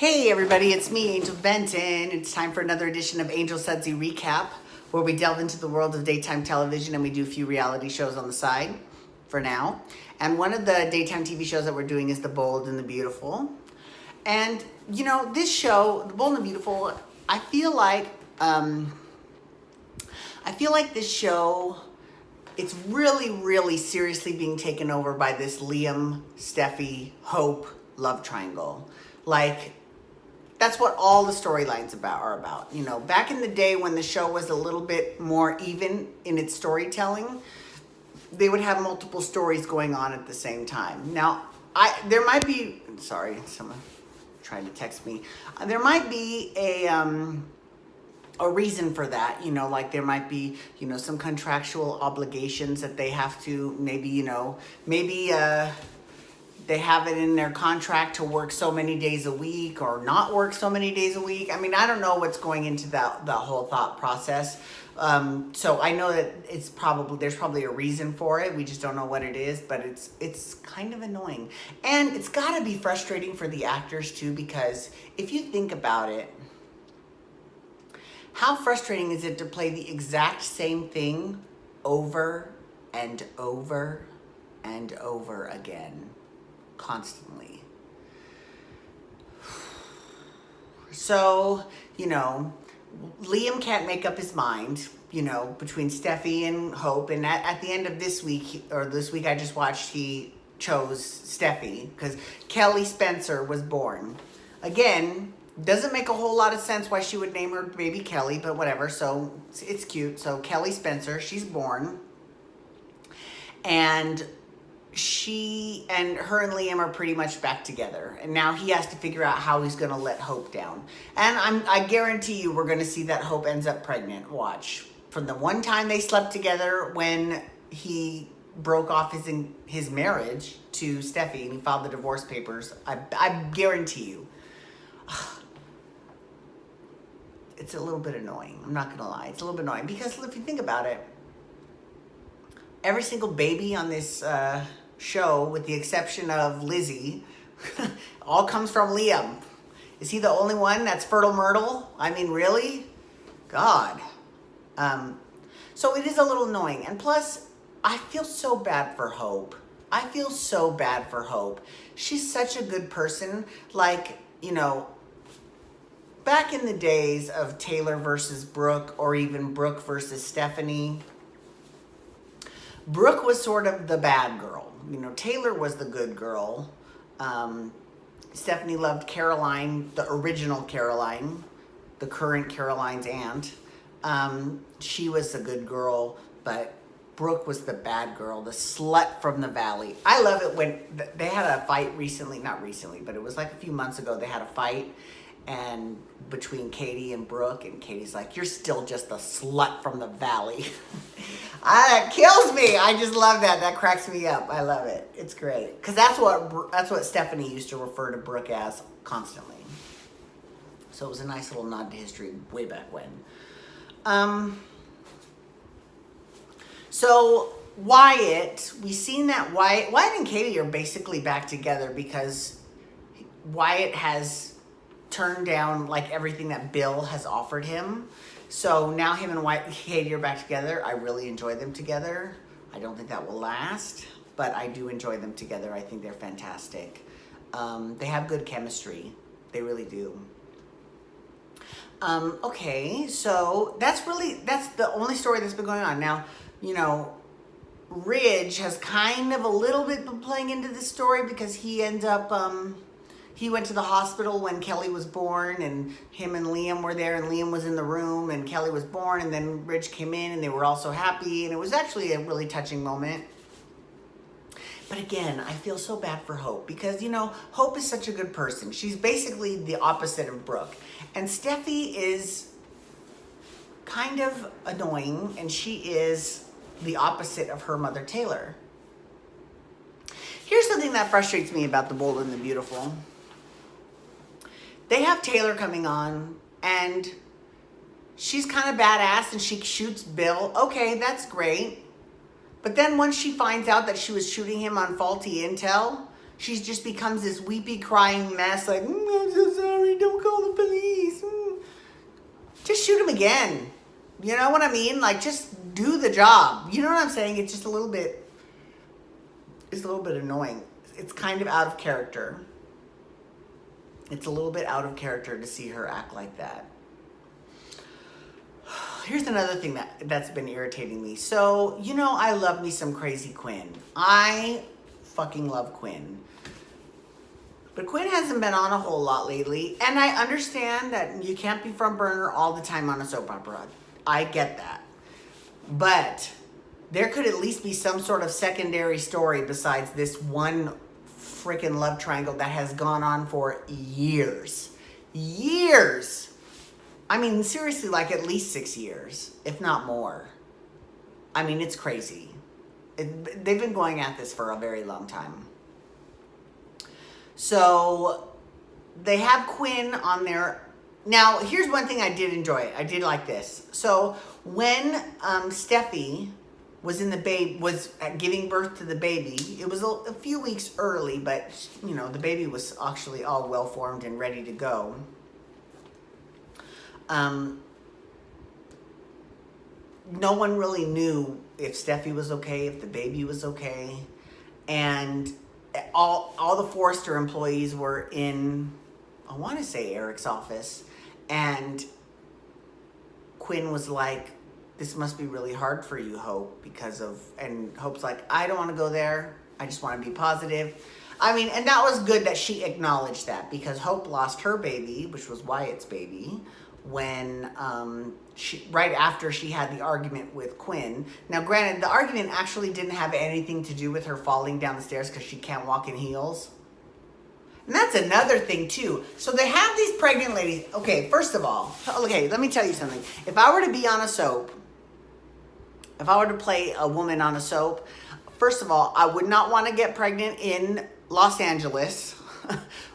Hey everybody, it's me, Angel Benton. It's time for another edition of Angel Sudsy Recap, where we delve into the world of daytime television and we do a few reality shows on the side for now. And one of the daytime TV shows that we're doing is The Bold and the Beautiful. And you know, this show, The Bold and the Beautiful, I feel like this show, it's really seriously being taken over by this Liam, Steffy, Hope love triangle. Like, that's what all the storylines are about. You know, back in the day when the show was a little bit more even in its storytelling, they would have multiple stories going on at the same time. Now, there might be, sorry, someone trying to text me. There might be a reason for that, you know, like there might be, you know, some contractual obligations that they have to maybe, they have it in their contract to work so many days a week or not work so many days a week. I mean, I don't know what's going into that whole thought process. So I know that there's probably a reason for it. We just don't know what it is, but it's kind of annoying. And it's got to be frustrating for the actors too, because if you think about it, how frustrating is it to play the exact same thing over and over and over again? Constantly. So, you know, Liam can't make up his mind, you know, between Steffy and Hope. And at the end of this week, this week I just watched, he chose Steffy because Kelly Spencer was born. Again, doesn't make a whole lot of sense why she would name her baby Kelly, but whatever. So it's cute. So Kelly Spencer, she's born. And her and Liam are pretty much back together, and now he has to figure out how he's going to let Hope down. And I guarantee you we're going to see that Hope ends up pregnant. Watch. From the one time they slept together when he broke off his marriage to Steffy and he filed the divorce papers, I guarantee you it's a little bit annoying. I'm not going to lie. It's a little bit annoying because if you think about it, every single baby on this show, with the exception of Lizzie, all comes from Liam. Is he the only one that's fertile myrtle? I mean, really? God. So it is a little annoying. And plus, I feel so bad for Hope. I feel so bad for Hope. She's such a good person. Like, you know, back in the days of Taylor versus Brooke, or even Brooke versus Stephanie, Brooke was sort of the bad girl. You know, Taylor was the good girl. Stephanie loved Caroline, the original Caroline, the current Caroline's aunt. She was the good girl, but Brooke was the bad girl, the slut from the valley. I love it when they had a fight recently, not recently, but it was like a few months ago, they had a fight and between Katie and Brooke, and Katie's like, "You're still just a slut from the valley." That kills me. I just love that. That cracks me up. I love it. It's great. Because that's what Stephanie used to refer to Brooke as constantly. So it was a nice little nod to history way back when. So Wyatt, we've seen that Wyatt and Katie are basically back together because Wyatt has turned down like everything that Bill has offered him. So now him and Katie are back together. I really enjoy them together. I don't think that will last, but I do enjoy them together. I think they're fantastic. They have good chemistry. They really do. Okay, so that's the only story that's been going on. Now, you know, Ridge has kind of a little bit been playing into this story because he ends up, he went to the hospital when Kelly was born, and him and Liam were there, and Liam was in the room, and Kelly was born, and then Ridge came in, and they were all so happy, and it was actually a really touching moment. But again, I feel so bad for Hope because, you know, Hope is such a good person. She's basically the opposite of Brooke. And Steffi is kind of annoying, and she is the opposite of her mother, Taylor. Here's something that frustrates me about The Bold and the Beautiful. They have Taylor coming on, and she's kind of badass, and she shoots Bill. Okay, that's great. But then once she finds out that she was shooting him on faulty intel, she just becomes this weepy, crying mess, like, I'm so sorry, sorry, don't call the police. Just shoot him again. You know what I mean? Like, just do the job. You know what I'm saying? It's just a little bit annoying. It's kind of out of character. It's a little bit out of character to see her act like that. Here's another thing that's been irritating me. So, you know, I love me some Crazy Quinn. I fucking love Quinn. But Quinn hasn't been on a whole lot lately. And I understand that you can't be front burner all the time on a soap opera. I get that. But there could at least be some sort of secondary story besides this one freaking love triangle that has gone on for years. Years! I mean, seriously, like at least 6 years, if not more. I mean, it's crazy. They've been going at this for a very long time. So they have Quinn on there. Now, here's one thing I did enjoy. I did like this. So when Steffy was giving birth to the baby, it was a few weeks early, but you know, the baby was actually all well formed and ready to go. No one really knew if Steffy was okay, if the baby was okay. And all the Forrester employees were in, I want to say Eric's office. And Quinn was like, this must be really hard for you, Hope, and Hope's like, I don't want to go there. I just want to be positive. I mean, and that was good that she acknowledged that, because Hope lost her baby, which was Wyatt's baby, when right after she had the argument with Quinn. Now, granted, the argument actually didn't have anything to do with her falling down the stairs because she can't walk in heels. And that's another thing, too. So they have these pregnant ladies. Okay, first of all, okay, let me tell you something. If I were to be on a soap, if I were to play a woman on a soap, first of all, I would not want to get pregnant in Los Angeles,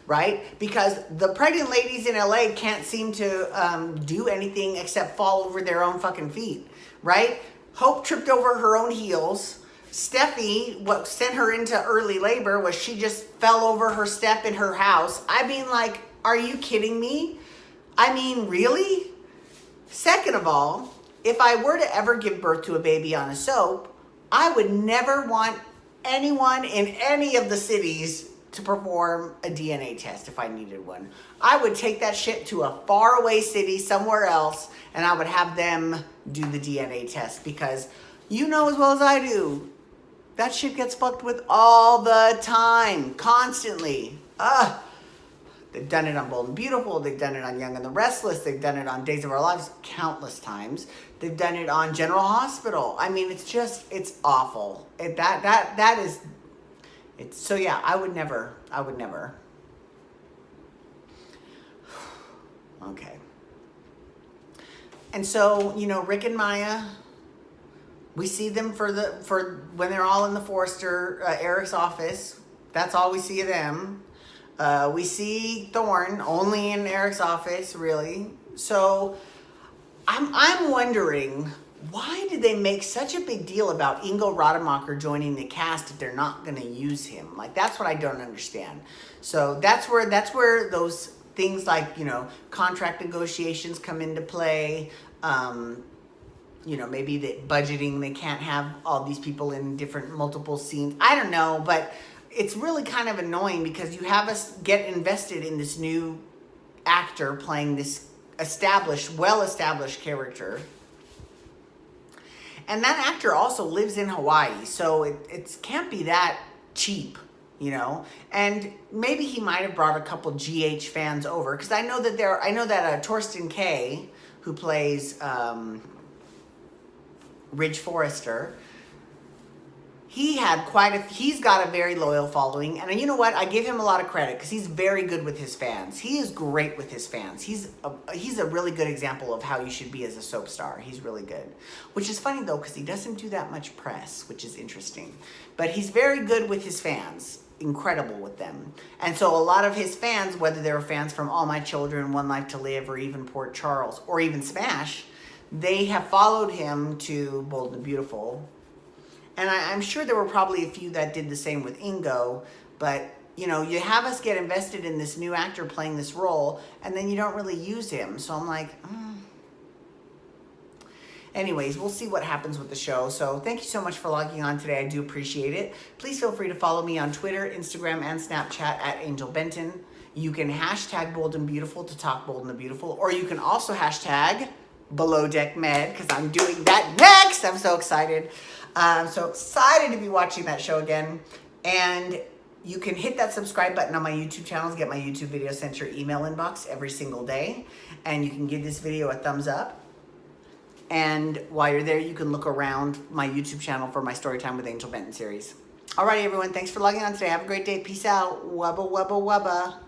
right? Because the pregnant ladies in LA can't seem to do anything except fall over their own fucking feet, right? Hope tripped over her own heels. Steffy, what sent her into early labor was she just fell over her step in her house. I mean, like, are you kidding me? I mean, really? Second of all, if I were to ever give birth to a baby on a soap, I would never want anyone in any of the cities to perform a DNA test if I needed one. I would take that shit to a faraway city somewhere else, and I would have them do the DNA test, because you know as well as I do, that shit gets fucked with all the time, constantly. They've done it on Bold and Beautiful. They've done it on Young and the Restless. They've done it on Days of Our Lives countless times. They've done it on General Hospital. I mean, it's awful. So yeah, I would never. Okay. And so, you know, Rick and Maya, we see them for when they're all in the Forrester, Eric's office. That's all we see of them. We see Thorne only in Eric's office, really. So I'm wondering, why did they make such a big deal about Ingo Rademacher joining the cast if they're not going to use him? Like, that's what I don't understand. So that's where those things like, you know, contract negotiations come into play. You know, maybe the budgeting, they can't have all these people in multiple scenes. I don't know, but it's really kind of annoying because you have us get invested in this new actor playing this well-established character. And that actor also lives in Hawaii, so it can't be that cheap, you know. And maybe he might have brought a couple GH fans over, because I know that Torsten K, who plays Ridge Forrester, he's got a very loyal following, and you know what? I give him a lot of credit because he's very good with his fans. He is great with his fans. He's a really good example of how you should be as a soap star. He's really good, which is funny though because he doesn't do that much press, which is interesting. But he's very good with his fans, incredible with them, and so a lot of his fans, whether they were fans from All My Children, One Life to Live, or even Port Charles, or even Smash, they have followed him to Bold and Beautiful. And I'm sure there were probably a few that did the same with Ingo, but you know, you have us get invested in this new actor playing this role, and then you don't really use him. So I'm like, Anyways, we'll see what happens with the show. So thank you so much for logging on today. I do appreciate it. Please feel free to follow me on Twitter, Instagram, and Snapchat at Angel Benton. You can hashtag Bold and Beautiful to talk Bold and the Beautiful, or you can also hashtag Below Deck Med, because I'm doing that next. I'm so excited. I'm so excited to be watching that show again. And you can hit that subscribe button on my YouTube channel to get my YouTube videos sent to your email inbox every single day. And you can give this video a thumbs up. And while you're there, you can look around my YouTube channel for my Storytime with Angel Benton series. Alrighty, everyone. Thanks for logging on today. Have a great day. Peace out. Wubba, wubba, wubba.